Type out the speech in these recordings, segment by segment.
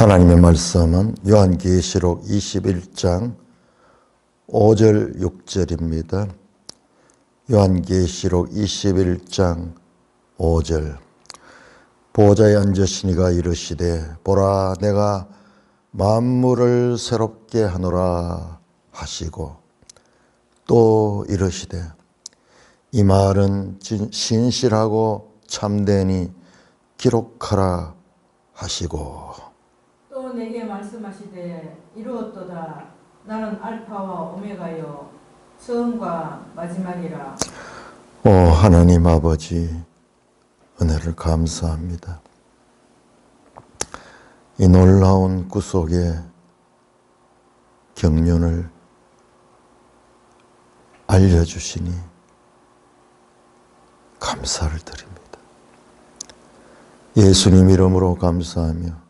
하나님의 말씀은 요한계시록 21장 5절 6절입니다. 요한계시록 21장 5절 보좌에 앉으시니가 이르시되 보라 내가 만물을 새롭게 하노라 하시고 또 이르시되 이 말은 신실하고 참되니 기록하라 하시고 또 내게 말씀하시되 이루었도다 나는 알파와 오메가요 처음과 마지막이라. 오 하나님 아버지 은혜를 감사합니다. 이 놀라운 구속의 경륜을 알려주시니 감사를 드립니다. 예수님 이름으로 감사하며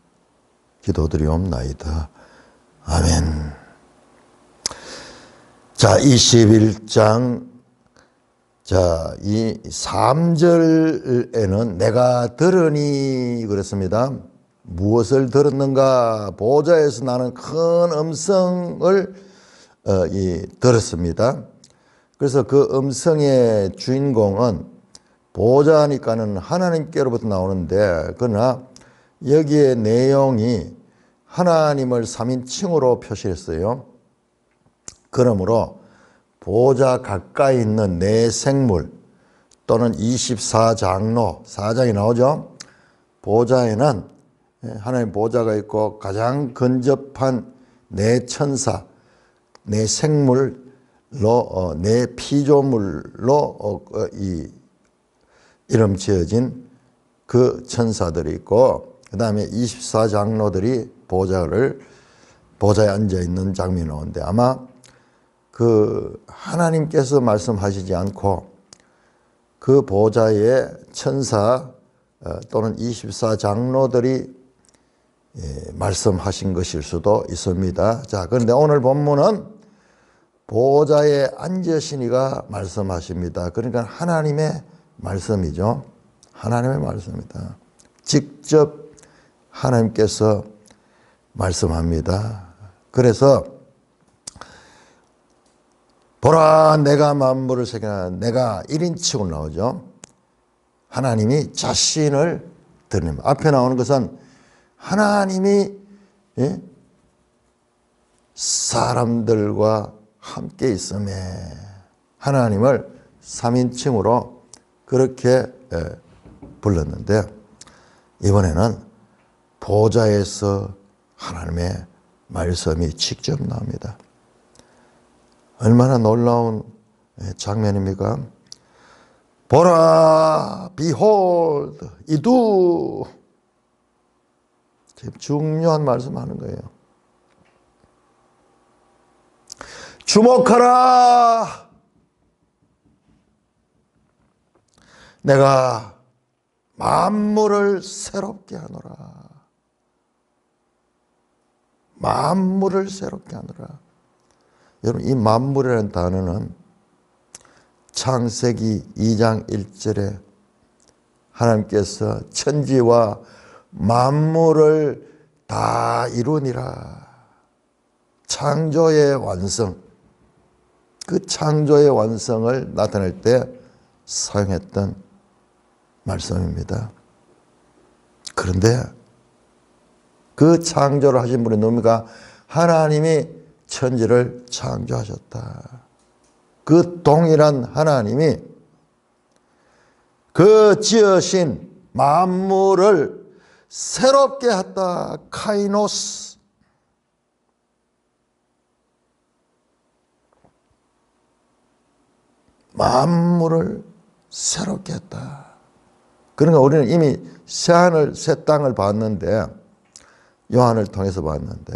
기도드리옵나이다. 아멘. 자, 21장 이 3절에는 내가 들으니 그랬습니다. 무엇을 들었는가? 보좌에서 나는 큰 음성을 들었습니다. 그래서 그 음성의 주인공은 보좌니까는 하나님께로부터 나오는데, 그러나 여기에 내용이 하나님을 3인칭으로 표시했어요. 그러므로 보좌 가까이 있는 네 생물 또는 24장로, 4장이 나오죠. 보좌에는 하나님 보좌가 있고 가장 근접한 네 천사, 네 생물로, 네 피조물로 이름 지어진 그 천사들이 있고, 그 다음에 24장로들이 보좌에 앉아있는 장면이 나오는데, 아마 그 하나님께서 말씀하시지 않고 그 보좌의 천사 또는 24장로들이 말씀하신 것일 수도 있습니다. 자, 그런데 오늘 본문은 보좌에 앉으시니가 말씀하십니다. 그러니까 하나님의 말씀이죠. 하나님의 말씀입니다. 직접 하나님께서 말씀합니다. 그래서 보라 내가 만물을 새겨나, 내가 1인칭으로 나오죠. 하나님이 자신을 드립니다. 앞에 나오는 것은 하나님이 사람들과 함께 있음에 하나님을 3인칭으로 그렇게 불렀는데, 이번에는 보좌에서 하나님의 말씀이 직접 나옵니다. 얼마나 놀라운 장면입니까? 보라, behold, 이두. 중요한 말씀하는 거예요. 주목하라. 내가 만물을 새롭게 하노라. 만물을 새롭게 하노라. 여러분, 이 만물이라는 단어는 창세기 2장 1절에 하나님께서 천지와 만물을 다 이루니라. 창조의 완성, 그 창조의 완성을 나타낼 때 사용했던 말씀입니다. 그런데 그 창조를 하신 분이 누굽니까? 하나님이 천지를 창조하셨다. 그 동일한 하나님이 그 지으신 만물을 새롭게 했다. 카이노스. 만물을 새롭게 했다. 그러니까 우리는 이미 새하늘 새 땅을 봤는데, 요한을 통해서 봤는데,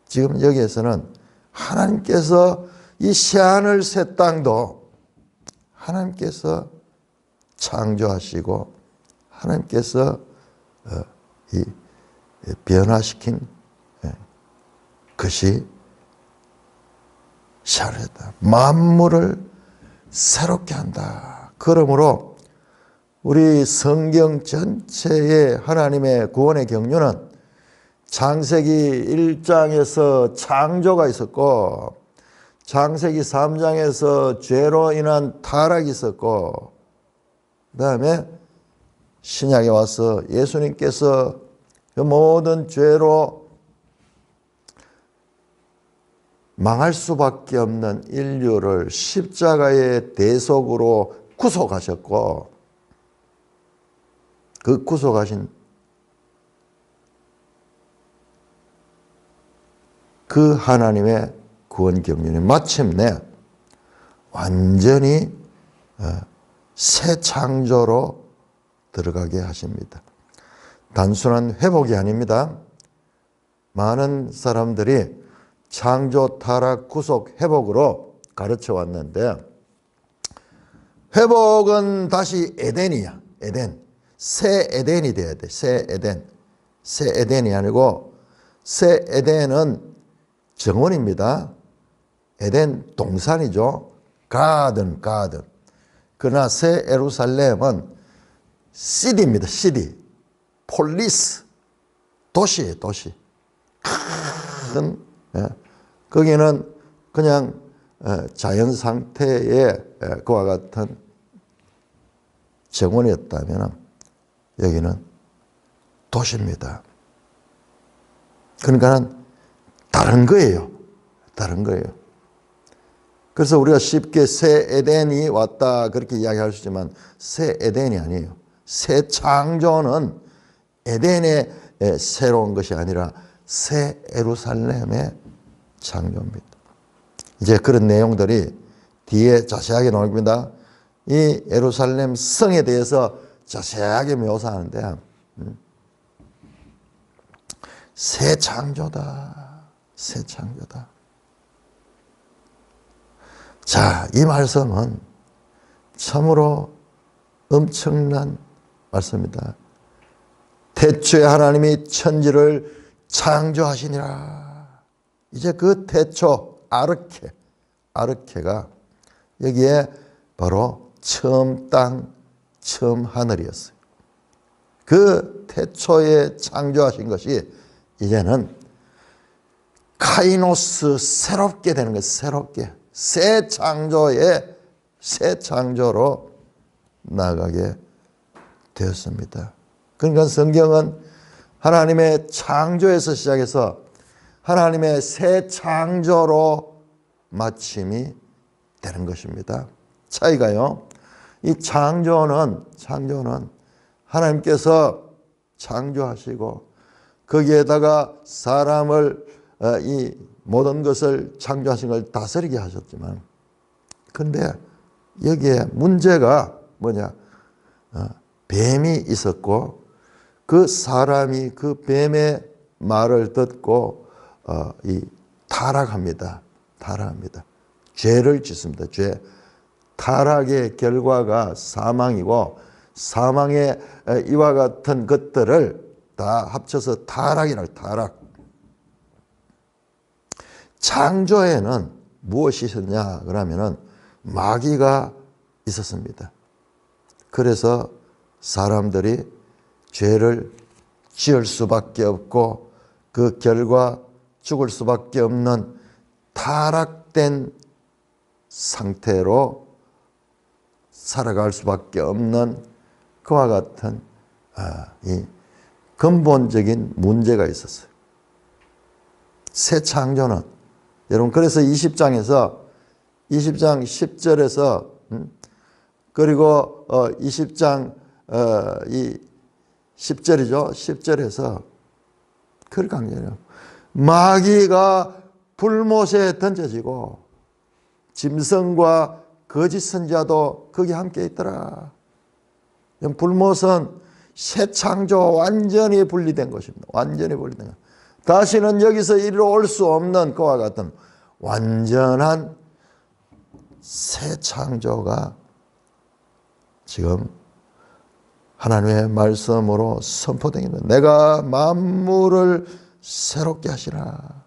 지금 여기에서는 하나님께서 이 새하늘 새 땅도 하나님께서 창조하시고 하나님께서 이 변화시킨 것이 새하늘 새 땅, 만물을 새롭게 한다. 그러므로 우리 성경 전체의 하나님의 구원의 경륜은 창세기 1장에서 창조가 있었고 창세기 3장에서 죄로 인한 타락이 있었고 그 다음에 신약에 와서 예수님께서 그 모든 죄로 망할 수밖에 없는 인류를 십자가의 대속으로 구속하셨고 그 구속하신 그 하나님의 구원 경륜이 마침내 완전히 새 창조로 들어가게 하십니다. 단순한 회복이 아닙니다. 많은 사람들이 창조, 타락, 구속, 회복으로 가르쳐 왔는데 회복은 다시 에덴이야. 에덴. 새 에덴이 돼야 돼. 새 에덴. 새 에덴이 아니고 새 에덴은 정원입니다. 에덴 동산이죠. 가든. 그러나 새 예루살렘은 시티입니다. 시티. 폴리스. 도시예요. 도시. 큰 거기는 그냥 자연 상태의 그와 같은 정원이었다면 여기는 도시입니다. 그러니까 다른 거예요. 다른 거예요. 그래서 우리가 쉽게 새 에덴이 왔다 그렇게 이야기할 수 있지만 새 에덴이 아니에요. 새 창조는 에덴의 새로운 것이 아니라 새 예루살렘의 창조입니다. 이제 그런 내용들이 뒤에 자세하게 나옵니다. 이 예루살렘 성에 대해서 자세하게 묘사하는데 새 창조다. 새 창조다. 자, 이 말씀은 참으로 엄청난 말씀입니다. 태초에 하나님이 천지를 창조하시니라. 이제 그 태초 아르케가 여기에 바로 처음 땅, 처음 하늘이었어요. 그 태초에 창조하신 것이 이제는 카이노스 새롭게 되는 거예요. 새롭게. 새 창조로 나가게 되었습니다. 그러니까 성경은 하나님의 창조에서 시작해서 하나님의 새 창조로 마침이 되는 것입니다. 차이가요. 이 창조는 하나님께서 창조하시고 거기에다가 사람을 이 모든 것을 창조하신 걸 다스리게 하셨지만 근데 여기에 문제가 뭐냐? 뱀이 있었고 그 사람이 그 뱀의 말을 듣고 타락합니다. 죄를 짓습니다. 죄. 타락의 결과가 사망이고 사망의 이와 같은 것들을 다 합쳐서 타락. 창조에는 무엇이 있었냐 그러면은 마귀가 있었습니다. 그래서 사람들이 죄를 지을 수밖에 없고 그 결과 죽을 수밖에 없는 타락된 상태로 살아갈 수밖에 없는 그와 같은 이 근본적인 문제가 있었어요. 새 창조는 여러분 그래서 20장 10절에서 그리고 20장 이 10절이죠. 10절에서 그렇게 강조해요. 마귀가 불못에 던져지고 짐승과 거짓 선지자도 거기 함께 있더라. 불못은 새 창조 완전히 분리된 것입니다. 완전히 분리된 것. 다시는 여기서 이리로 올 수 없는 그와 같은 완전한 새 창조가 지금 하나님의 말씀으로 선포됩니다. 내가 만물을 새롭게 하시라.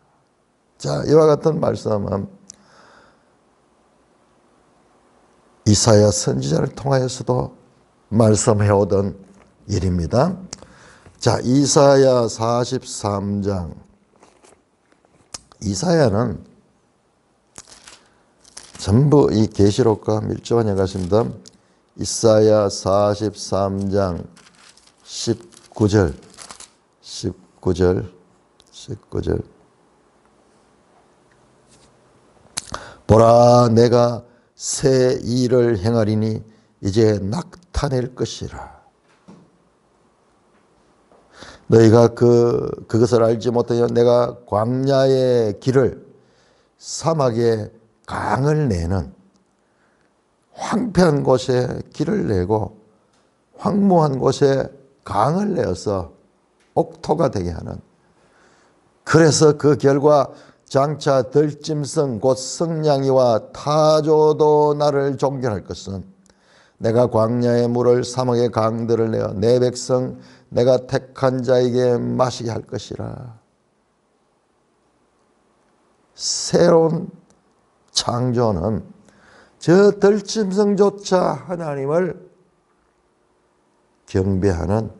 자, 이와 같은 말씀은 이사야 선지자를 통하여서도 말씀해오던 일입니다. 자, 이사야 43장. 이사야는 전부 이 계시록과 밀접한 연관습니다. 이사야 43장 19절. 보라, 내가 새 일을 행하리니 이제 나타낼 것이라. 너희가 그것을 알지 못하여 내가 광야의 길을 사막에 강을 내는, 황폐한 곳에 길을 내고 황무한 곳에 강을 내어서 옥토가 되게 하는, 그래서 그 결과 장차 들짐승 곧 성냥이와 타조도 나를 존경할 것은 내가 광야의 물을 사막의 강들을 내어 내 백성 내가 택한 자에게 마시게 할 것이라. 새로운 창조는 저 들짐승조차 하나님을 경배하는,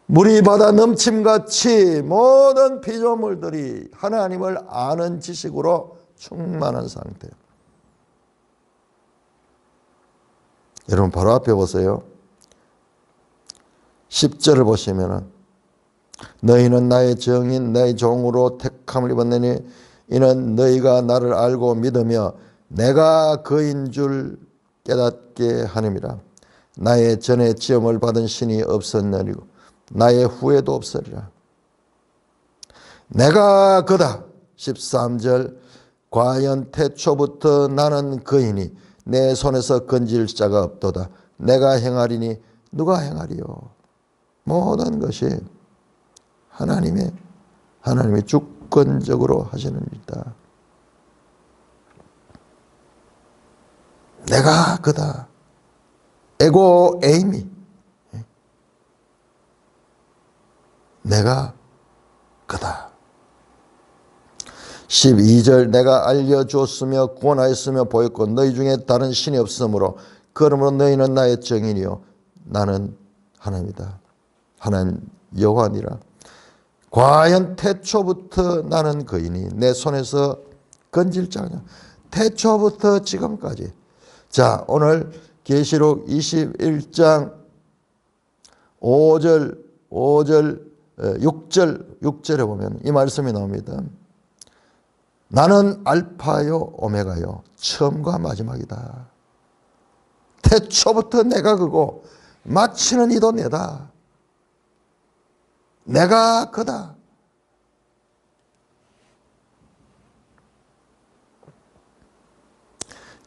물이 바다 넘침같이 모든 피조물들이 하나님을 아는 지식으로 충만한 상태. 여러분 바로 앞에 보세요. 10절을 보시면은 너희는 나의 정인 내 종으로 택함을 입었느니 이는 너희가 나를 알고 믿으며 내가 그인 줄 깨닫게 하느니라. 나의 전에 지음을 받은 신이 없었느니고 나의 후에도 없으리라. 내가 그다. 13절 과연 태초부터 나는 그이니 내 손에서 건질 자가 없도다. 내가 행하리니 누가 행하리요. 모든 것이 하나님이 주권적으로 하시는 일이다. 내가 그다. 에고 에이미. 내가 그다. 12절 내가 알려주었으며 구원하였으며 보였고 너희 중에 다른 신이 없으므로 그러므로 너희는 나의 정인이요 나는 하나님이다. 하나님 여호와니라. 과연 태초부터 나는 그이니 내 손에서 건질 자냐. 태초부터 지금까지. 자, 오늘 계시록 21장 5절 6절에 보면 이 말씀이 나옵니다. 나는 알파요 오메가요 처음과 마지막이다. 태초부터 내가 그고 마치는 이도 내다. 내가 그다.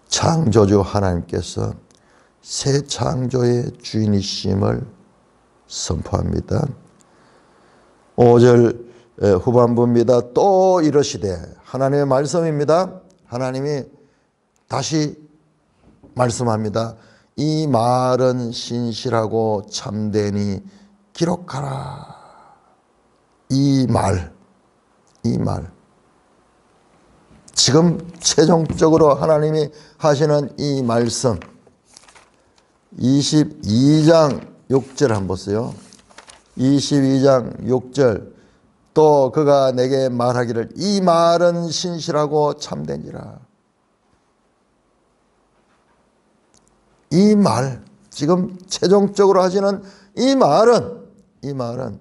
창조주 하나님께서 새 창조의 주인이심을 선포합니다. 5절 후반부입니다. 또 이러시되, 하나님의 말씀입니다. 하나님이 다시 말씀합니다. 이 말은 신실하고 참되니 기록하라. 이 말. 지금 최종적으로 하나님이 하시는 이 말씀. 22장 6절 한번 보세요. 22장 6절. 또 그가 내게 말하기를 이 말은 신실하고 참되니라. 이 말, 지금 최종적으로 하시는 이 말은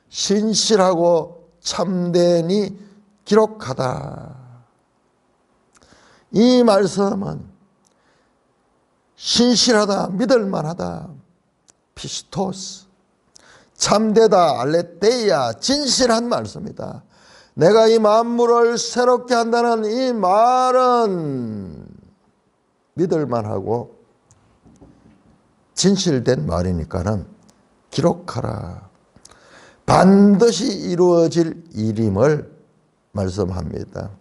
신실하고 참되니 기록하다. 이 말씀은 신실하다, 믿을만하다, 피스토스, 참되다, 알레테이아, 진실한 말씀이다. 내가 이 만물을 새롭게 한다는 이 말은 믿을만하고 진실된 말이니까는 기록하라. 반드시 이루어질 일임을 말씀합니다.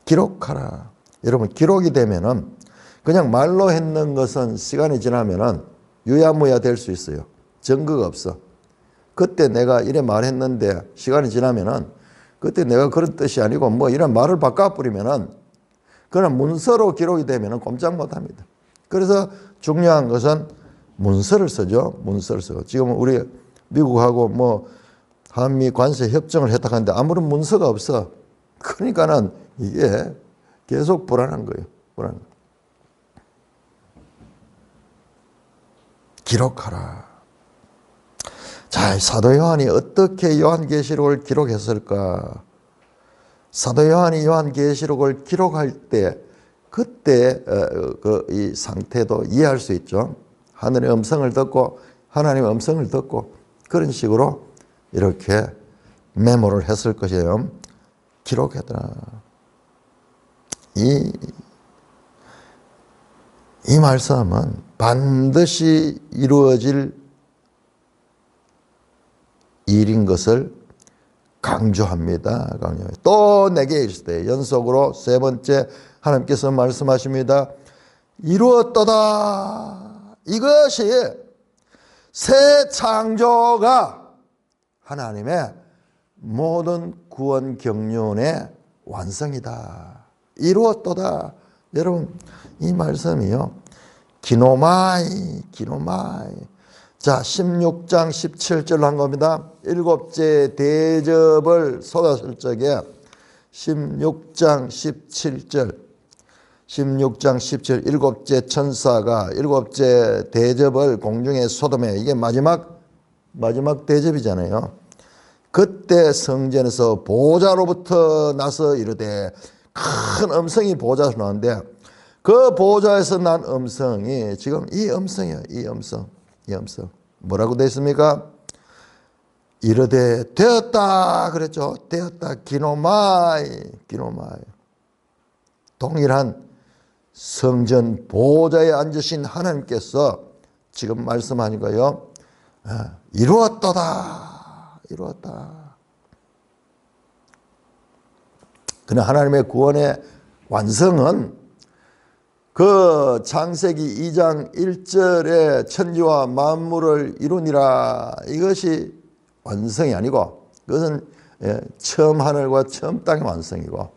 기록하라. 여러분, 기록이 되면은 그냥 말로 했는 것은 시간이 지나면은 유야무야 될 수 있어요. 증거가 없어. 그때 내가 이래 말했는데 시간이 지나면은 그때 내가 그런 뜻이 아니고 뭐 이런 말을 바꿔버리면은 그냥 문서로 기록이 되면은 꼼짝 못 합니다. 그래서 중요한 것은 문서를 쓰죠. 문서를 쓰고. 지금 우리 미국하고 뭐 한미 관세 협정을 했다 하는데 아무런 문서가 없어. 그러니까는 이게 계속 불안한 거예요. 불안한 거예요. 기록하라. 자, 사도 요한이 어떻게 요한계시록을 기록했을까? 사도 요한이 요한계시록을 기록할 때 그때 이 상태도 이해할 수 있죠. 하늘의 음성을 듣고 하나님의 음성을 듣고 그런 식으로 이렇게 메모를 했을 것이에요. 기록했더라. 이 말씀은 반드시 이루어질 일인 것을 강조합니다. 또 내게 이르시되 연속으로 세 번째 하나님께서 말씀하십니다. 이루었도다. 이것이 새 창조가 하나님의 모든 구원 경륜의 완성이다. 이루었도다. 여러분 이 말씀이요. 기노마이. 자, 16장 17절로 한 겁니다. 일곱째 대접을 쏟았을 적에 16장 17절 일곱째 천사가 일곱째 대접을 공중에 쏟으며 이게 마지막 대접이잖아요. 그때 성전에서 보좌로부터 나서 이르되 큰 음성이 보좌에서 나오는데 그 보좌에서 난 음성이 지금 이 음성이에요. 이 음성. 뭐라고 되어 있습니까? 이르되 되었다 그랬죠. 되었다. 기노마이. 동일한 성전 보좌에 앉으신 하나님께서 지금 말씀하는 거예요. 이루었다. 그러나 하나님의 구원의 완성은 그 창세기 2장 1절에 천지와 만물을 이루니라. 이것이 완성이 아니고 그것은 처음 하늘과 처음 땅의 완성이고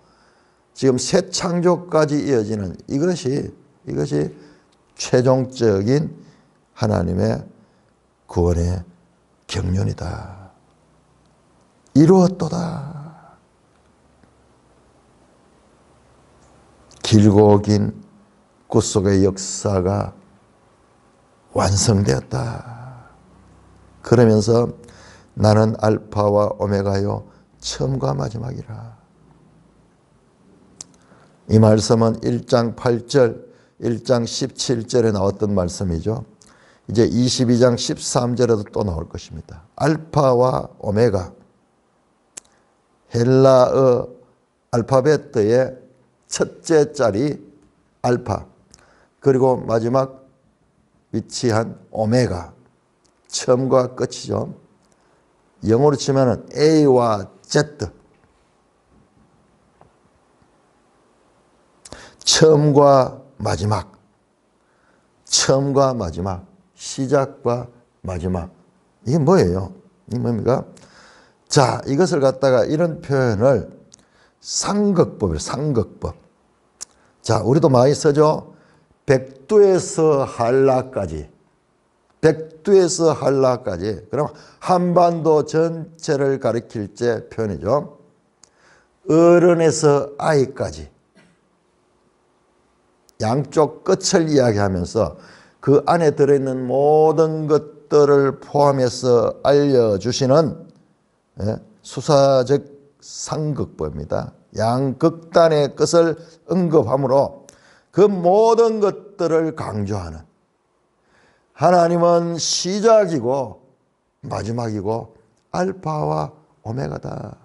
지금 새 창조까지 이어지는 이것이 최종적인 하나님의 구원의 경륜이다. 이루었도다. 길고 긴 구속의 역사가 완성되었다. 그러면서 나는 알파와 오메가요 처음과 마지막이라. 이 말씀은 1장 8절, 1장 17절에 나왔던 말씀이죠. 이제 22장 13절에도 또 나올 것입니다. 알파와 오메가, 헬라어 알파벳의 첫째 자리 알파, 그리고 마지막 위치한 오메가, 처음과 끝이죠. 영어로 치면은 A와 Z, 처음과 마지막, 시작과 마지막. 이게 뭐예요? 이게 뭡니까? 자, 이것을 갖다가 이런 표현을 상극법이에요. 상극법. 자, 우리도 많이 쓰죠. 백두에서 한라까지. 그럼 한반도 전체를 가리킬 때 표현이죠. 어른에서 아이까지. 양쪽 끝을 이야기하면서 그 안에 들어있는 모든 것들을 포함해서 알려주시는 수사적 상극법입니다. 양극단의 끝을 언급함으로 그 모든 것들을 강조하는, 하나님은 시작이고 마지막이고 알파와 오메가다.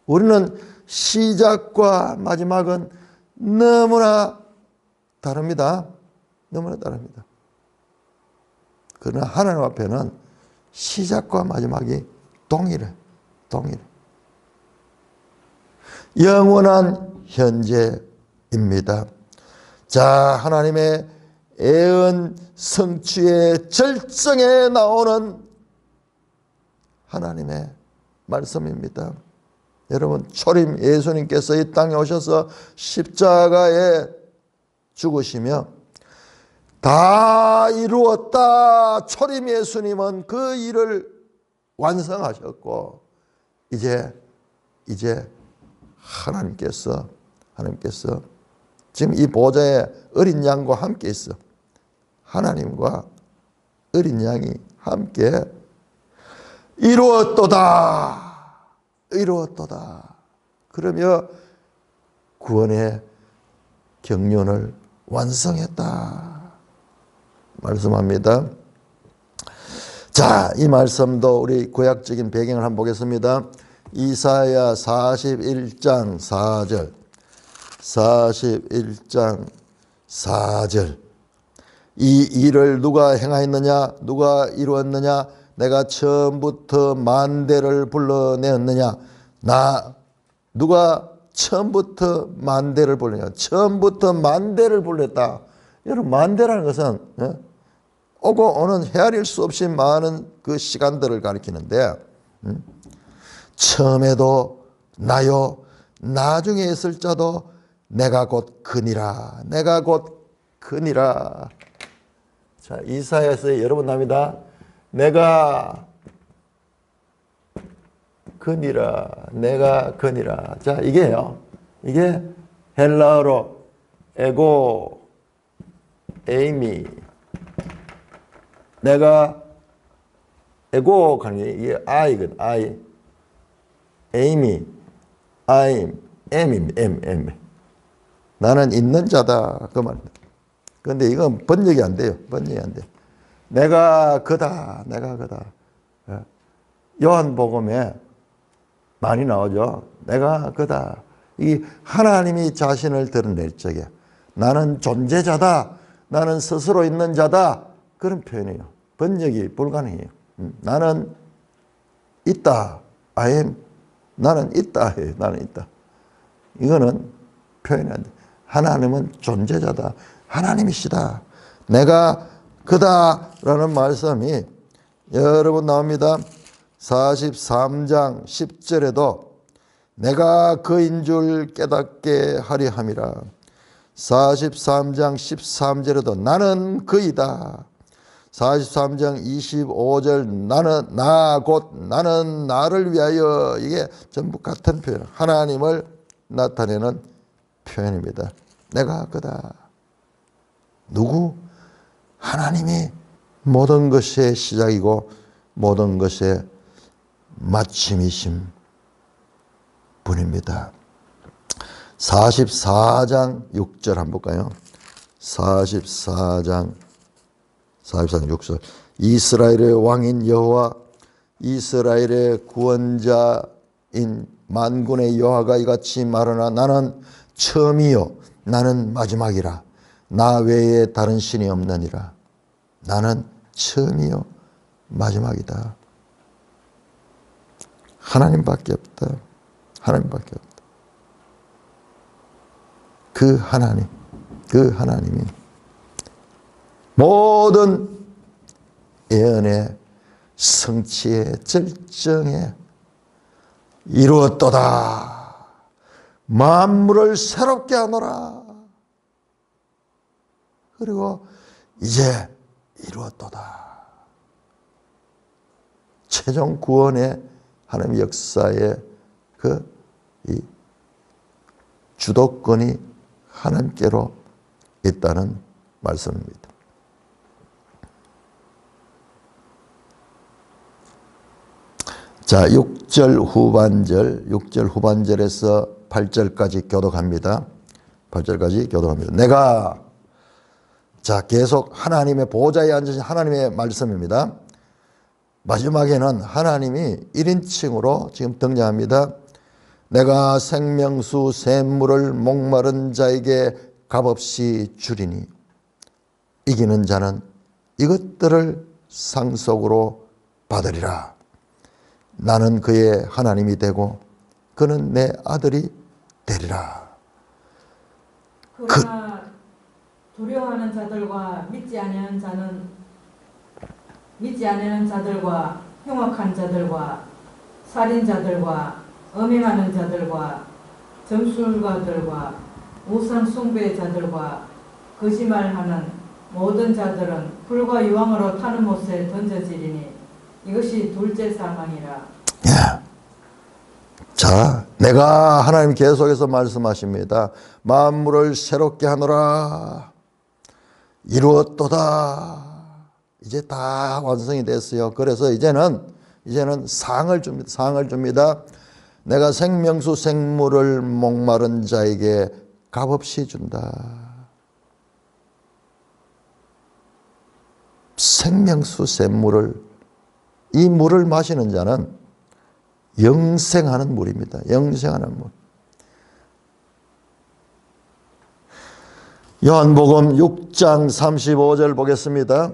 우리는 시작과 마지막은 너무나 다릅니다. 그러나 하나님 앞에는 시작과 마지막이 동일해. 영원한 현재입니다. 자, 하나님의 애언 성취의 절정에 나오는 하나님의 말씀입니다. 여러분, 초림 예수님께서 이 땅에 오셔서 십자가에 죽으시며 다 이루었다. 초림 예수님은 그 일을 완성하셨고 이제 하나님께서 지금 이 보좌에 어린 양과 함께 있어. 하나님과 어린 양이 함께 이루었도다. 그러며 구원의 경륜을 완성했다 말씀합니다. 자, 이 말씀도 우리 구약적인 배경을 한번 보겠습니다. 이사야 41장 4절 41장 4절 이 일을 누가 행하였느냐 누가 이루었느냐 내가 처음부터 만대를 불러내었느냐 누가 처음부터 만대를 불렀냐 처음부터 만대를 불렀다. 여러분 만대라는 것은 오고 오는 헤아릴 수 없이 많은 그 시간들을 가리키는데 처음에도 나요 나중에 있을 자도 내가 곧 그니라 자 이사야서 여러분 납니다. 내가 그니라 자 이게요 이게 헬라어로 에고 에이미 내가 에고 하는 게 이게 I거든. I 에이미 M 나는 있는 자다 그 말입니다. 그런데 이건 번역이 안 돼요. 내가 그다. 요한복음에 많이 나오죠. 내가 그다. 이 하나님이 자신을 드러낼 적에 나는 존재자다. 나는 스스로 있는 자다. 그런 표현이에요. 번역이 불가능해요. 나는 있다. I am. 나는 있다 해요. 나는 있다. 이거는 표현이 안 돼. 하나님은 존재자다. 하나님이시다. 내가 그다라는 말씀이 여러분 나옵니다. 43장 10절에도 내가 그인 줄 깨닫게 하려 함이라. 43장 13절에도 나는 그이다. 43장 25절 나는 나를 위하여 이게 전부 같은 표현 하나님을 나타내는 표현입니다. 내가 그다. 누구? 하나님이 모든 것의 시작이고 모든 것의 마침이신 분입니다. 44장 6절 한번 볼까요? 44장 6절 이스라엘의 왕인 여호와 이스라엘의 구원자인 만군의 여호와가 이같이 말하나 나는 처음이요 나는 마지막이라 나 외에 다른 신이 없느니라. 나는 처음이요 마지막이다. 하나님밖에 없다. 그 하나님이 모든 예언의 성취의 절정에 이루었도다. 만물을 새롭게 하노라. 그리고 이제 이루었도다. 최종 구원의 하나님 역사의 이 주도권이 하나님께로 있다는 말씀입니다. 자, 6절 후반절에서 8절까지 교독합니다. 내가 자, 계속 하나님의 보좌에 앉으신 하나님의 말씀입니다. 마지막에는 하나님이 1인칭으로 지금 등장합니다. 내가 생명수 샘물을 목마른 자에게 값없이 주리니 이기는 자는 이것들을 상속으로 받으리라. 나는 그의 하나님이 되고 그는 내 아들이 되리라. 그러나 두려워하는 자들과 믿지 않는 자들과 흉악한 자들과 살인자들과 음행하는 자들과 점술가들과 우상 숭배자들과 거짓말하는 모든 자들은 불과 유황으로 타는 못에 던져지리니 이것이 둘째 사망이라. 예. 자, 내가 하나님 계속해서 말씀하십니다. 만물을 새롭게 하노라. 이루었도다. 이제 다 완성이 됐어요. 그래서 이제는 상을 줍니다. 상을 줍니다. 내가 생명수 생물을 목마른 자에게 값없이 준다. 생명수 생물을, 이 물을 마시는 자는 영생하는 물입니다. 영생하는 물. 요한복음 6장 35절 보겠습니다.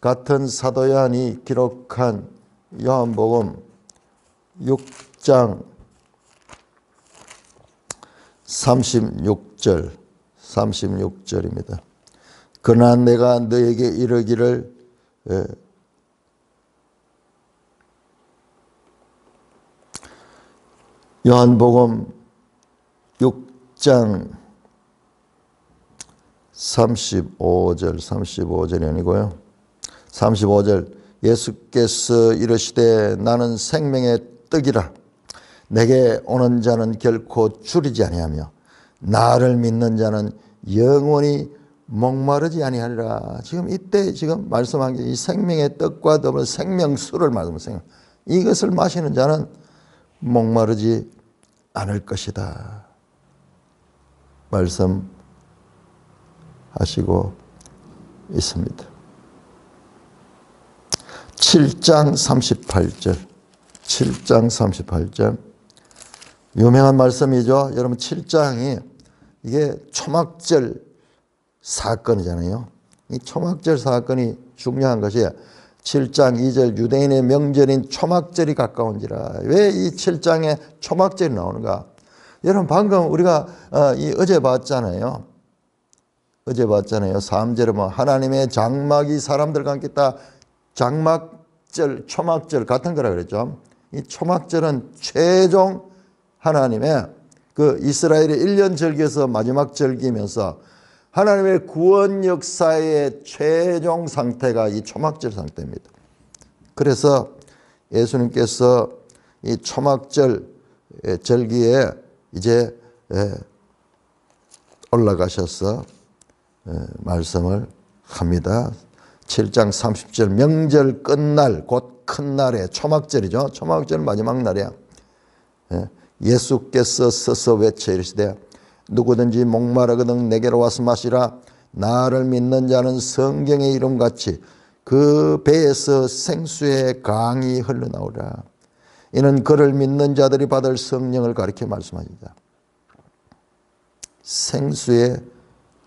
같은 사도 요한이 기록한 요한복음 6장 36절입니다. 그러나 내가 너에게 이르기를 요한복음 6장 35절이 아니고요. 35절 예수께서 이르시되 나는 생명의 떡이라 내게 오는 자는 결코 줄이지 아니하며 나를 믿는 자는 영원히 목마르지 아니하리라. 지금 이때 지금 말씀한 게 이 생명의 떡과 더불어 생명수를 말씀하세요. 이것을 마시는 자는 목마르지 않을 것이다. 말씀하시고 있습니다. 7장 38절. 7장 38절. 유명한 말씀이죠. 여러분 7장이 이게 초막절 사건이잖아요. 이 초막절 사건이 중요한 것이 7장 2절 유대인의 명절인 초막절이 가까운지라. 왜 이 7장에 초막절이 나오는가? 여러분 방금 우리가 어제 봤잖아요. 3절에 뭐 하나님의 장막이 사람들과 함께 있다. 장막절, 초막절 같은 거라 그랬죠. 이 초막절은 최종 하나님의 그 이스라엘의 1년 절기에서 마지막 절기면서 하나님의 구원 역사의 최종 상태가 이 초막절 상태입니다. 그래서 예수님께서 이 초막절 절기에 이제 올라가셔서 말씀을 합니다. 7장 30절 명절 끝날 곧 큰 날에 초막절이죠. 초막절 마지막 날이야. 예수께서 서서 외쳐 이르시되 누구든지 목마르거든 내게로 와서 마시라. 나를 믿는 자는 성경의 이름같이 그 배에서 생수의 강이 흘러나오리라. 이는 그를 믿는 자들이 받을 성령을 가리켜 말씀하십니다. 생수의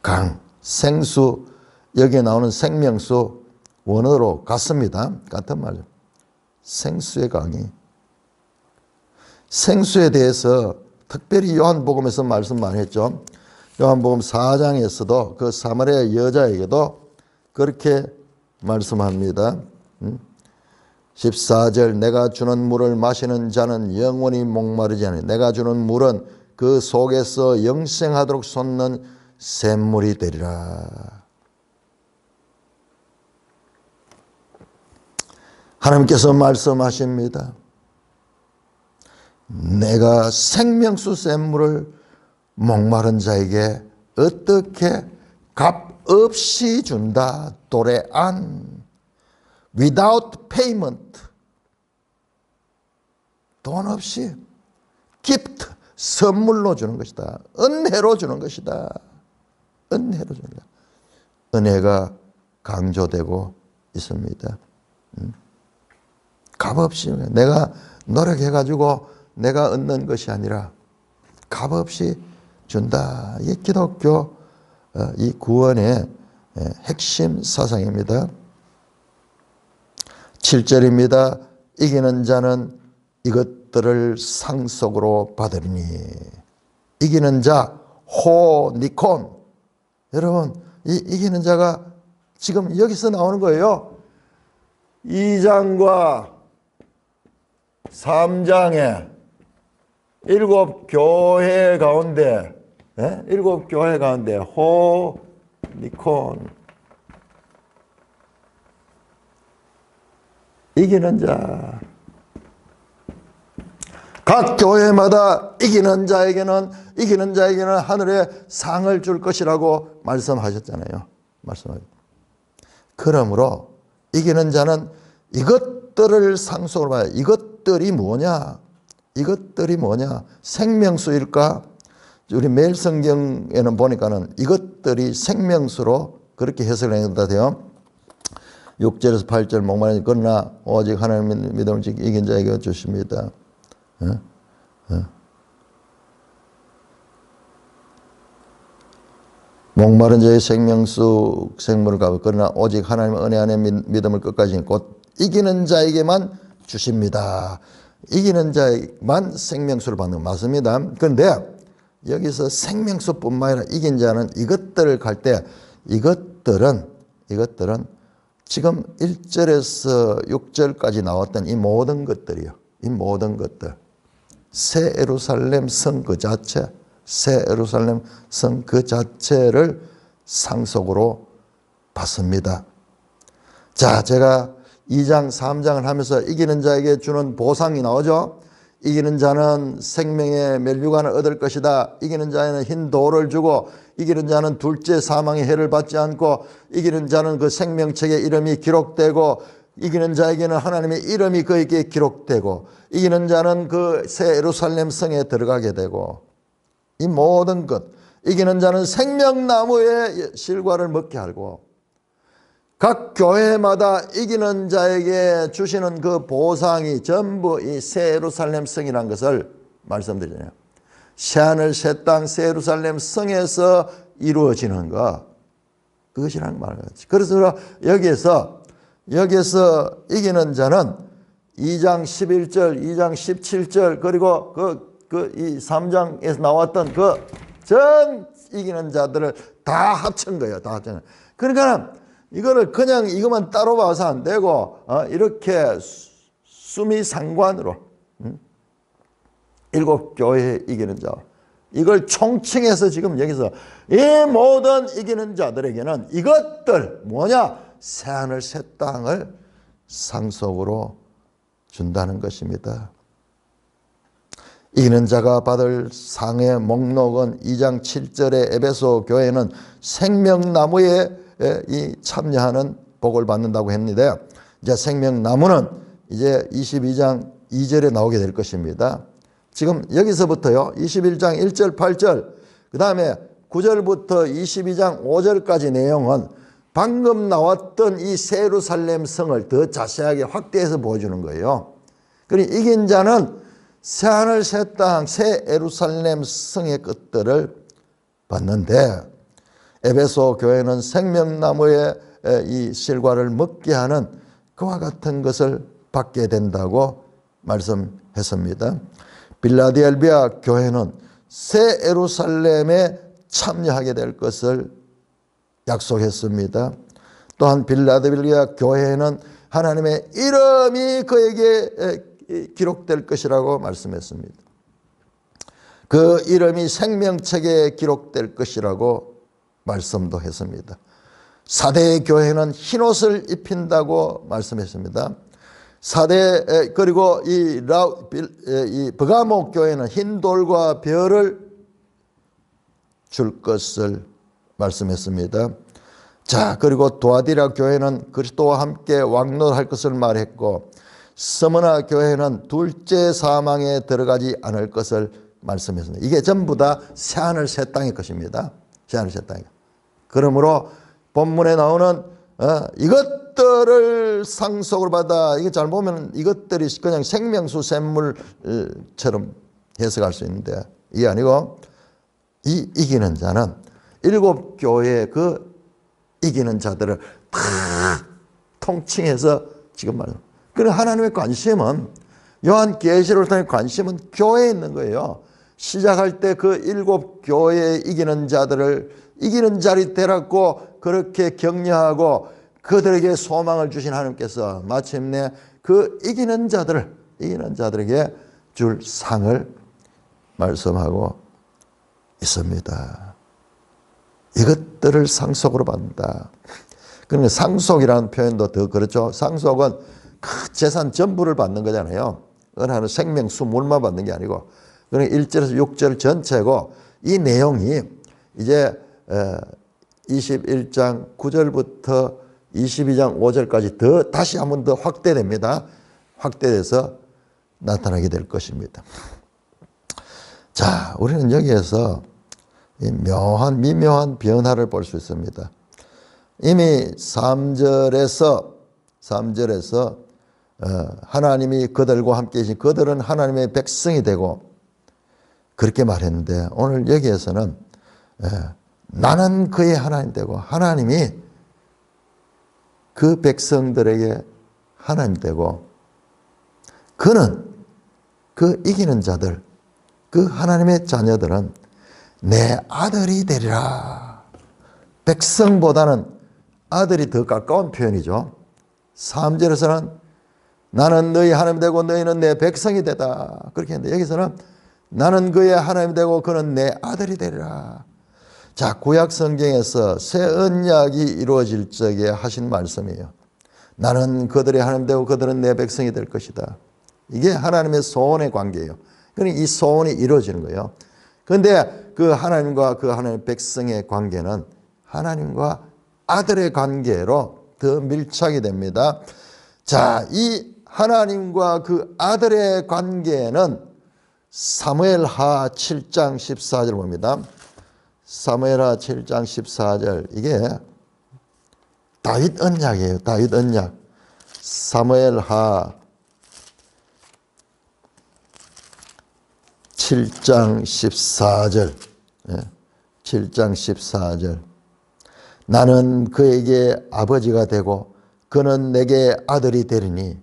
강, 생수, 여기에 나오는 생명수 원어로 같습니다. 같은 말이죠. 생수의 강이. 생수에 대해서 특별히 요한복음에서 말씀 많이 했죠. 요한복음 4장에서도 그 사마리아 여자에게도 그렇게 말씀합니다. 14절 내가 주는 물을 마시는 자는 영원히 목마르지 않으니 내가 주는 물은 그 속에서 영생하도록 솟는 샘물이 되리라. 하나님께서 말씀하십니다. 내가 생명수 샘물을 목마른 자에게 어떻게 값없이 준다. 도레안 without payment. 돈 없이 gift, 선물로 주는 것이다. 은혜로 주는 것이다. 은혜로 주는 것이다. 은혜가 강조되고 있습니다. 값없이 내가 노력해가지고 내가 얻는 것이 아니라 값없이 준다. 이게 기독교 이 구원의 핵심 사상입니다. 7절입니다. 이기는 자는 이것들을 상속으로 받으리니. 이기는 자, 니콘. 여러분, 이 이기는 자가 지금 여기서 나오는 거예요. 2장과 3장에 7교회 가운데, 7교회 가운데 니콘. 이기는 자. 각 교회마다 이기는 자에게는 하늘의 상을 줄 것이라고 말씀하셨잖아요. 그러므로 이기는 자는 이것들을 상속으로 봐야. 이것들이 뭐냐? 생명수일까? 우리 매일 성경에는 보니까는 이것들이 생명수로 그렇게 해석을 한다돼요. 6절에서 8절 목말라 그러나 오직 하나님의 믿음을 이긴 자에게 주십니다. 목마른 자의 생명수 생물을 가고 그러나 오직 하나님의 은혜 안에 믿음을 끝까지 곧 이기는 자에게만 주십니다. 이기는 자에게만 생명수를 받는 거 맞습니다. 그런데 여기서 생명수뿐만 아니라 이긴 자는 이것들을 갈 때 이것들은 지금 1절에서 6절까지 나왔던 이 모든 것들이요. 이 모든 것들. 새 예루살렘 성 그 자체, 새 예루살렘 성 그 자체를 상속으로 받습니다. 자, 제가 2장, 3장을 하면서 이기는 자에게 주는 보상이 나오죠. 이기는 자는 생명의 멸류관을 얻을 것이다. 이기는 자에는 흰 돌을 주고 이기는 자는 둘째 사망의 해를 받지 않고 이기는 자는 그 생명책에 이름이 기록되고 이기는 자에게는 하나님의 이름이 그에게 기록되고 이기는 자는 그 새 예루살렘 성에 들어가게 되고 이 모든 것 이기는 자는 생명나무의 실과를 먹게 하고 각 교회마다 이기는 자에게 주시는 그 보상이 전부 이 새 예루살렘 성이라는 것을 말씀드리잖아요. 새하늘 새 땅 새 예루살렘 성에서 이루어지는 것 그것이라는 말이에요. 그래서 여기에서 이기는 자는 2장 11절 2장 17절 그리고 이 3장에서 나왔던 그 전 이기는 자들을 다 합친 거예요. 다 합친 거예요. 그러니까 이거를 그냥 이것만 따로 봐서 안 되고 이렇게 수미상관으로 7교회에 이기는 자 이걸 총칭해서 지금 여기서 이 모든 이기는 자들에게는 이것들 뭐냐? 새하늘 새 땅을 상속으로 준다는 것입니다. 이기는 자가 받을 상의 목록은 2장 7절의 에베소 교회는 생명나무에 참여하는 복을 받는다고 했는데 이제 생명나무는 이제 22장 2절에 나오게 될 것입니다. 지금 여기서부터요 21장 1절 8절 그 다음에 9절부터 22장 5절까지 내용은 방금 나왔던 이 새 예루살렘 성을 더 자세하게 확대해서 보여주는 거예요. 그러니 이긴 자는 새하늘 새 땅 새 예루살렘 성의 것들을 받는데 에베소 교회는 생명나무의 이 실과를 먹게 하는 그와 같은 것을 받게 된다고 말씀했습니다. 빌라델비아 교회는 새 예루살렘에 참여하게 될 것을 약속했습니다. 또한 빌라델비아 교회는 하나님의 이름이 그에게 기록될 것이라고 말씀했습니다. 그 이름이 생명책에 기록될 것이라고 말씀도 했습니다. 사대 교회는 흰옷을 입힌다고 말씀했습니다. 그리고 이 버가모 교회는 흰 돌과 별을 줄 것을 말씀했습니다. 자, 그리고 도아디라 교회는 그리스도와 함께 왕노할 것을 말했고 스무나 교회는 둘째 사망에 들어가지 않을 것을 말씀했습니다. 이게 전부 다 새하늘 새 땅의 것입니다. 새하늘 새 땅이. 그러므로 본문에 나오는 이것들을 상속을 받아 이게 잘 보면 이것들이 그냥 생명수 샘물처럼 해석할 수 있는데 이게 아니고 이 이기는 자는 7교회의 그 이기는 자들을 다 통칭해서 지금 말합니다. 그런 하나님의 관심은 요한계시록을 통해 관심은 교회에 있는 거예요. 시작할 때 그 7교회에 이기는 자들을 이기는 자리 되라고 그렇게 격려하고 그들에게 소망을 주신 하나님께서 마침내 그 이기는 자들에게 줄 상을 말씀하고 있습니다. 이것들을 상속으로 받는다. 그러니까 상속이라는 표현도 더 그렇죠. 상속은 그 재산 전부를 받는 거잖아요. 어느 하나 생명수 물만 받는 게 아니고. 그러니까 1절에서 6절 전체고 이 내용이 이제 21장 9절부터 22장 5절까지 더 다시 한번 더 확대됩니다. 확대돼서 나타나게 될 것입니다. 자, 우리는 여기에서 이 묘한 미묘한 변화를 볼 수 있습니다. 이미 3절에서 하나님이 그들과 함께 계신 그들은 하나님의 백성이 되고 그렇게 말했는데 오늘 여기에서는 나는 그의 하나님 되고 하나님이 그 백성들에게 하나님 되고 그는 그 이기는 자들 그 하나님의 자녀들은 내 아들이 되리라. 백성보다는 아들이 더 가까운 표현이죠. 3절에서는 나는 너희 하나님 되고 너희는 내 백성이 되다. 그렇게 했는데 여기서는 나는 그의 하나님 되고 그는 내 아들이 되리라. 자, 구약 성경에서 새 언약이 이루어질 적에 하신 말씀이에요. 나는 그들의 하나님 되고 그들은 내 백성이 될 것이다. 이게 하나님의 소원의 관계예요. 그러니까 이 소원이 이루어지는 거예요. 그런데 그 하나님과 그 하나님의 백성의 관계는 하나님과 아들의 관계로 더 밀착이 됩니다. 자, 이 하나님과 그 아들의 관계는 사무엘하 7장 14절 봅니다. 사무엘하 7장 14절 이게 다윗 언약이에요. 다윗 언약. 사무엘하 7장 14절 7장 14절 나는 그에게 아버지가 되고 그는 내게 아들이 되리니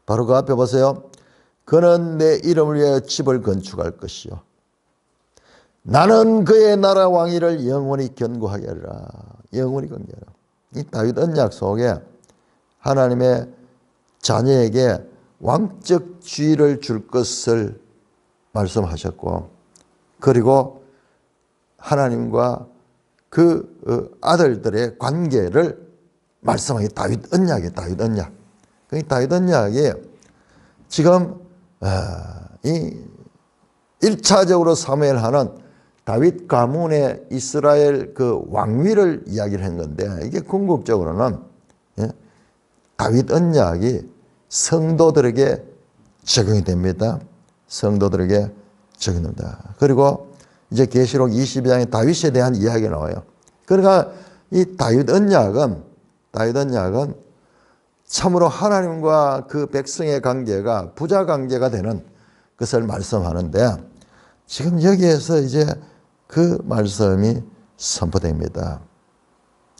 바로 그 앞에 보세요. 그는 내 이름을 위하여 집을 건축할 것이요 나는 그의 나라 왕위를 영원히 견고하게 하리라. 영원히 견고하리라. 이 다윗 언약 속에 하나님의 자녀에게 왕적 지위를 줄 것을 말씀하셨고 그리고 하나님과 그 아들들의 관계를 말씀하기 다윗 언약이에요. 다윗 언약. 그 다윗 언약이 지금 이 1차적으로 사무엘하는 다윗 가문의 이스라엘 그 왕위를 이야기를 한 건데 이게 궁극적으로는 다윗 언약이 성도들에게 적용이 됩니다. 성도들에게 적용된다. 그리고 이제 계시록 22장에 다윗에 대한 이야기가 나와요. 그러니까 이 다윗 언약은 참으로 하나님과 그 백성의 관계가 부자 관계가 되는 것을 말씀하는데 지금 여기에서 이제 그 말씀이 선포됩니다.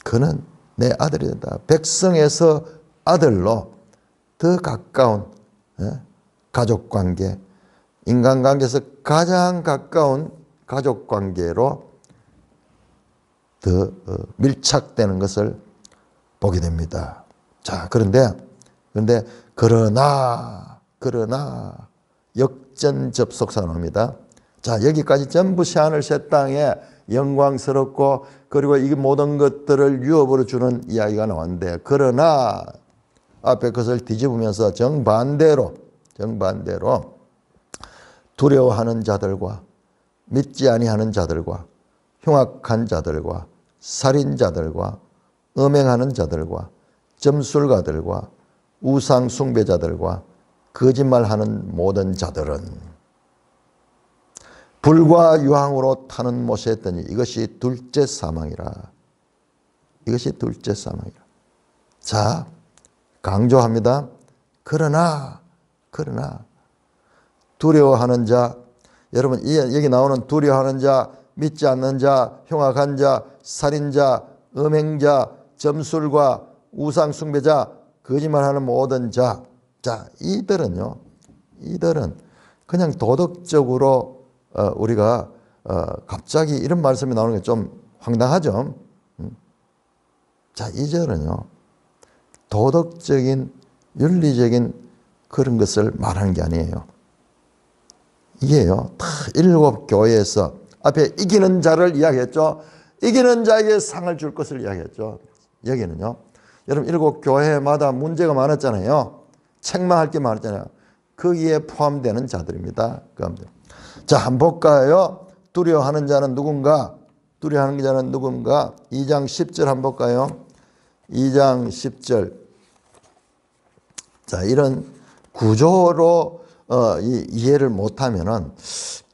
그는 내 아들이 된다. 백성에서 아들로 더 가까운 가족관계, 인간관계에서 가장 가까운 가족관계로 더 밀착되는 것을 보게 됩니다. 자, 그런데 그러나 역전 접속사가 나옵니다. 자, 여기까지 전부 새하늘 새 땅에 영광스럽고 그리고 이 모든 것들을 유업으로 주는 이야기가 나왔는데 그러나 앞에 것을 뒤집으면서 정반대로 두려워하는 자들과 믿지 아니하는 자들과 흉악한 자들과 살인자들과 음행하는 자들과 점술가들과 우상 숭배자들과 거짓말하는 모든 자들은 불과 유황으로 타는 못에 했더니 이것이 둘째 사망이라. 이것이 둘째 사망이라. 자, 강조합니다. 그러나 두려워하는 자, 여러분 여기 나오는 두려워하는 자, 믿지 않는 자, 흉악한 자, 살인자, 음행자, 점술과 우상 숭배자, 거짓말하는 모든 자. 자, 이들은 그냥 도덕적으로 우리가 갑자기 이런 말씀이 나오는 게 좀 황당하죠. 자, 이 절은요 도덕적인 윤리적인 그런 것을 말하는 게 아니에요. 이게요 다 일곱 교회에서 앞에 이기는 자를 이야기했죠. 이기는 자에게 상을 줄 것을 이야기했죠. 여기는요. 여러분 7 교회마다 문제가 많았잖아요. 책망할 게 많았잖아요. 거기에 포함되는 자들입니다. 자, 한번 볼까요? 두려워하는 자는 누군가? 두려워하는 자는 누군가? 2장 10절 한번 볼까요? 2장 10절. 자, 이런 구조로 이해를 못하면은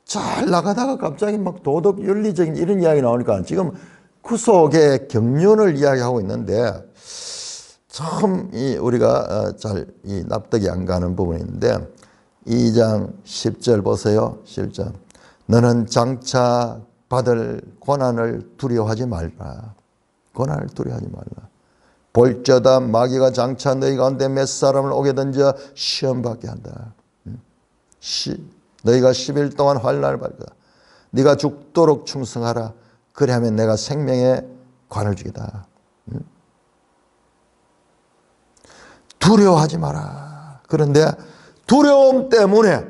잘 나가다가 갑자기 막 도덕 윤리적인 이런 이야기 나오니까 지금 그 속에 경륜을 이야기하고 있는데 참 우리가 잘 납득이 안 가는 부분이 있는데 2장 10절 보세요. 10절. 너는 장차 받을 고난을 두려워하지 말라. 고난을 두려워하지 말라. 볼저다 마귀가 장차 너희 가운데 몇 사람을 오게 던져 시험받게 한다. 너희가 10일 동안 환난을 받을 거다. 네가 죽도록 충성하라. 그리하면 내가 생명의 관을 주겠다. 두려워하지 마라. 그런데 두려움 때문에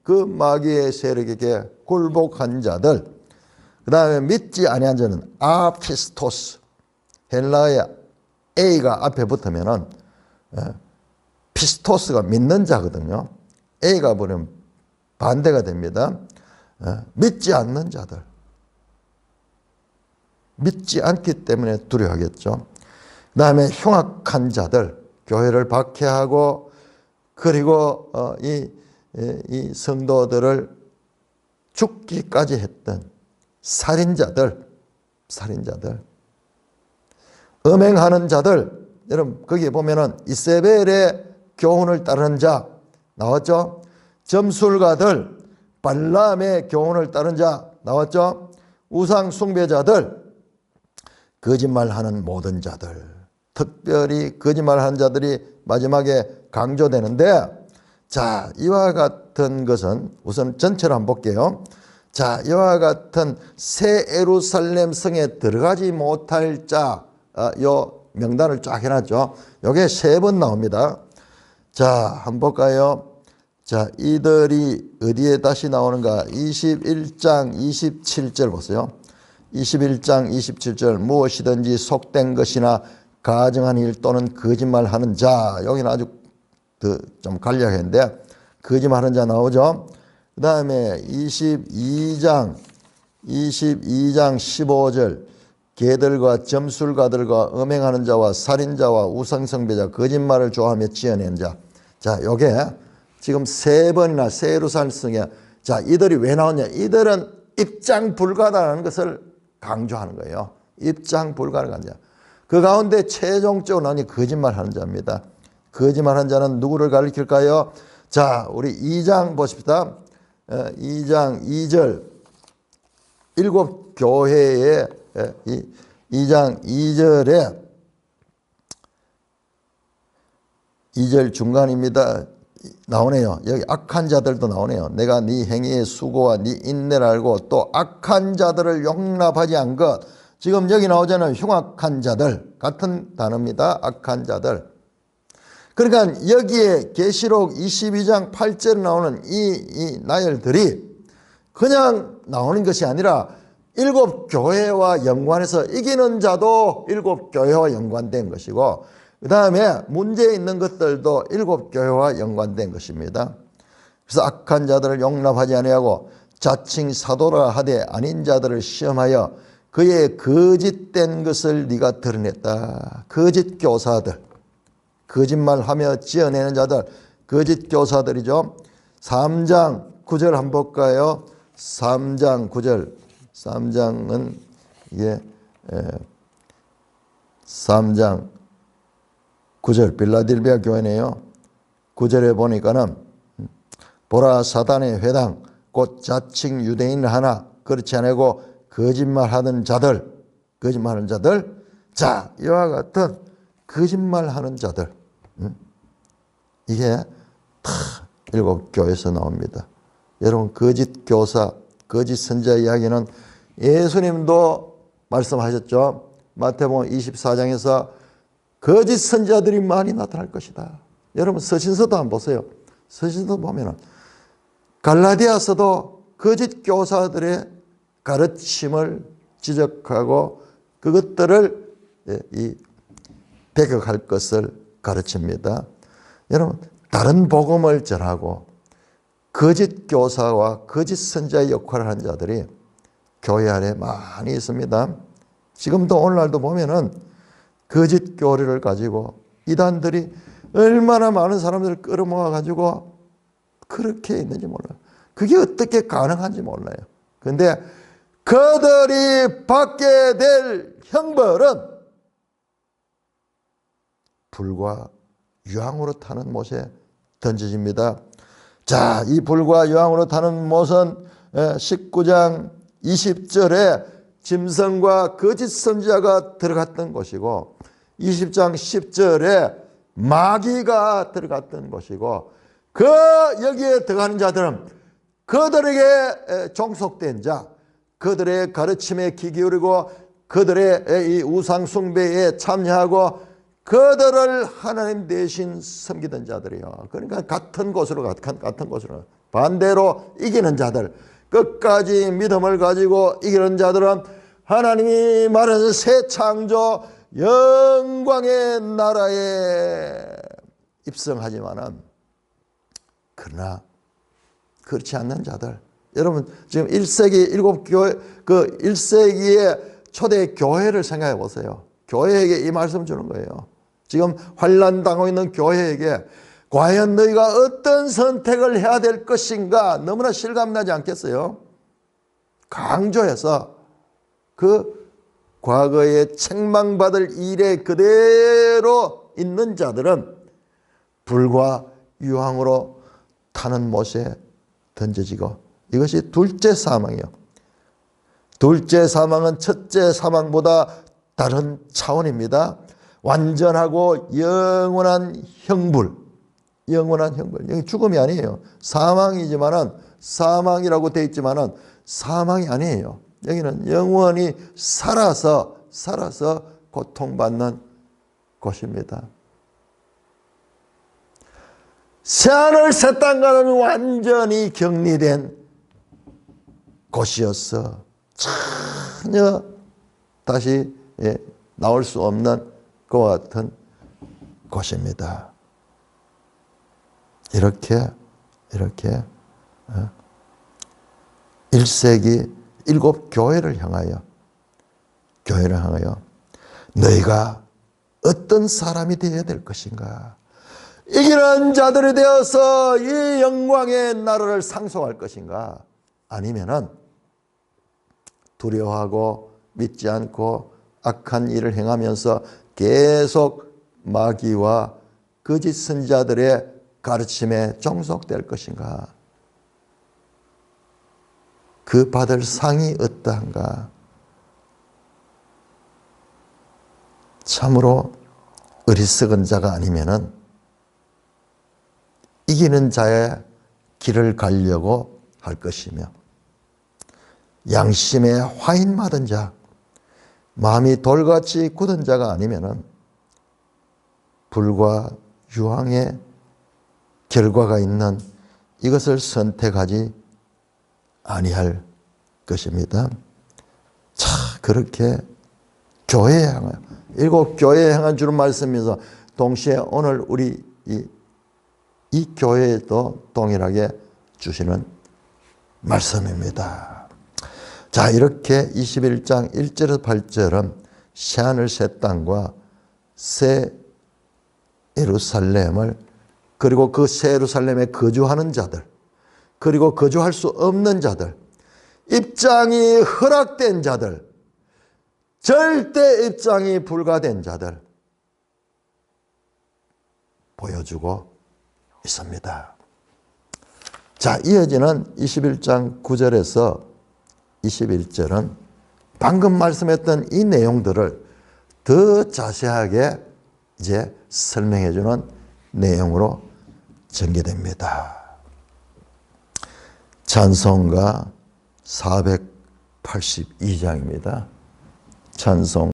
그 마귀의 세력에게 굴복한 자들, 그 다음에 믿지 아니한 자는 아피스토스, 헬라의 A가 앞에 붙으면은 피스토스가 믿는 자거든요. A가 보면 반대가 됩니다. 믿지 않는 자들, 믿지 않기 때문에 두려워하겠죠. 그 다음에 흉악한 자들, 교회를 박해하고 그리고 이 성도들을 죽기까지 했던 살인자들, 음행하는 자들, 여러분 거기에 보면은 이세벨의 교훈을 따르는 자 나왔죠. 점술가들, 발람의 교훈을 따르는 자 나왔죠. 우상 숭배자들, 거짓말하는 모든 자들, 특별히 거짓말하는 자들이 마지막에 강조되는데, 자, 이와 같은 것은 우선 전체로 한번 볼게요. 자, 이와 같은 새 예루살렘 성에 들어가지 못할 자, 요 명단을 쫙 해놨죠. 요게 3번 나옵니다. 자, 한번 볼까요? 자, 이들이 어디에 다시 나오는가? 21장 27절 보세요. 21장 27절. 무엇이든지 속된 것이나 가정한 일 또는 거짓말하는 자. 여기는 아주 좀 간략했는데 거짓말하는 자 나오죠. 그 다음에 22장 15절. 개들과 점술가들과 음행하는 자와 살인자와 우상숭배자, 거짓말을 좋아하며 지어낸 자. 자, 요게 지금 3번이나 새 예루살렘 성에, 자, 이들이 왜 나오냐? 이들은 입장 불가다라는 것을 강조하는 거예요. 입장 불가는 자. 그 가운데 최종적으로 나오니 거짓말하는 자입니다. 거짓말하는 자는 누구를 가리킬까요? 자, 우리 2장 보십시다. 2장 2절 7 교회의 2장 2절에 2절 중간입니다. 나오네요. 여기 악한 자들도 나오네요. 내가 네 행위의 수고와 네 인내를 알고 또 악한 자들을 용납하지 않은 것. 지금 여기 나오자는 흉악한 자들 같은 단어입니다. 악한 자들. 그러니까 여기에 계시록 22장 8절에 나오는 이 나열들이 그냥 나오는 것이 아니라 7 교회와 연관해서 이기는 자도 7 교회와 연관된 것이고, 그 다음에 문제 있는 것들도 7 교회와 연관된 것입니다. 그래서 악한 자들을 용납하지 아니하고 자칭 사도라 하되 아닌 자들을 시험하여 그의 거짓된 것을 네가 드러냈다. 거짓 교사들, 거짓말하며 지어내는 자들, 거짓 교사들이죠. 3장 9절 한번 볼까요? 3장 9절. 3장은 이게 3장 9절 빌라델비아 교회네요. 9절에 보니까는 보라 사단의 회당 곧 자칭 유대인 하나 그렇지 않고 거짓말하는 자들, 자, 이와 같은 거짓말하는 자들, 이게 다 7 교회에서 나옵니다. 여러분 거짓 교사, 거짓 선지자 이야기는 예수님도 말씀하셨죠. 마태복음 24장에서 거짓 선지자들이 많이 나타날 것이다. 여러분 서신서도 한번 보세요. 서신서 보면은 갈라디아서도 거짓 교사들의 가르침을 지적하고 그것들을 배격할 것을 가르칩니다. 여러분, 다른 복음을 전하고 거짓 교사와 거짓 선자의 역할을 하는 자들이 교회 안에 많이 있습니다. 지금도 오늘날도 보면은 거짓 교리를 가지고 이단들이 얼마나 많은 사람들을 끌어모아 가지고 그렇게 있는지 몰라요. 그게 어떻게 가능한지 몰라요. 그런데 그들이 받게 될 형벌은 불과 유황으로 타는 못에 던져집니다. 자, 이 불과 유황으로 타는 못은 19장 20절에 짐승과 거짓 선지자가 들어갔던 곳이고 20장 10절에 마귀가 들어갔던 곳이고 그 여기에 들어가는 자들은 그들에게 종속된 자, 그들의 가르침에 귀 기울이고 그들의 이 우상 숭배에 참여하고 그들을 하나님 대신 섬기던 자들이요. 그러니까 같은 곳으로 반대로 이기는 자들, 끝까지 믿음을 가지고 이기는 자들은 하나님이 말하는 새 창조 영광의 나라에 입성하지만은 그러나 그렇지 않는 자들, 여러분 지금 1세기 7교회 그 1세기의 초대 교회를 생각해 보세요. 교회에게 이 말씀 주는 거예요. 지금 환난 당하고 있는 교회에게 과연 너희가 어떤 선택을 해야 될 것인가 너무나 실감나지 않겠어요? 강조해서 그 과거에 책망받을 일에 그대로 있는 자들은 불과 유황으로 타는 못에 던져지고 이것이 둘째 사망이요. 둘째 사망은 첫째 사망보다 다른 차원입니다. 완전하고 영원한 형불, 영원한 형불. 여기 죽음이 아니에요. 사망이지만은 사망이라고 되어 있지만은 사망이 아니에요. 여기는 영원히 살아서 고통받는 곳입니다. 새하늘 새 땅과는 완전히 격리된 곳이었어. 전혀 다시 나올 수 없는 그와 같은 곳입니다. 이렇게 1세기 7교회를 향하여 너희가 어떤 사람이 되어야 될 것인가? 이기는 자들이 되어서 이 영광의 나라를 상속할 것인가? 아니면은 두려워하고 믿지 않고 악한 일을 행하면서 계속 마귀와 거짓 선지자들의 가르침에 종속될 것인가? 그 받을 상이 어떠한가? 참으로 어리석은 자가 아니면은 이기는 자의 길을 가려고 할 것이며 양심에 화인 맞은 자, 마음이 돌같이 굳은 자가 아니면은 불과 유황의 결과가 있는 이것을 선택하지 아니할 것입니다. 자, 그렇게 교회에 향하여 7교회에 향한 주는 말씀에서 동시에 오늘 우리 이 교회에도 동일하게 주시는 말씀입니다. 자, 이렇게 21장 1절에서 8절은 새하늘 새 땅과 새 예루살렘을 그리고 그 새 예루살렘에 거주하는 자들 그리고 거주할 수 없는 자들 입장이 허락된 자들 절대 입장이 불가된 자들 보여주고 있습니다. 자, 이어지는 21장 9절에서 21절은 방금 말씀했던 이 내용들을 더 자세하게 이제 설명해 주는 내용으로 전개됩니다. 찬송가 482장입니다. 찬송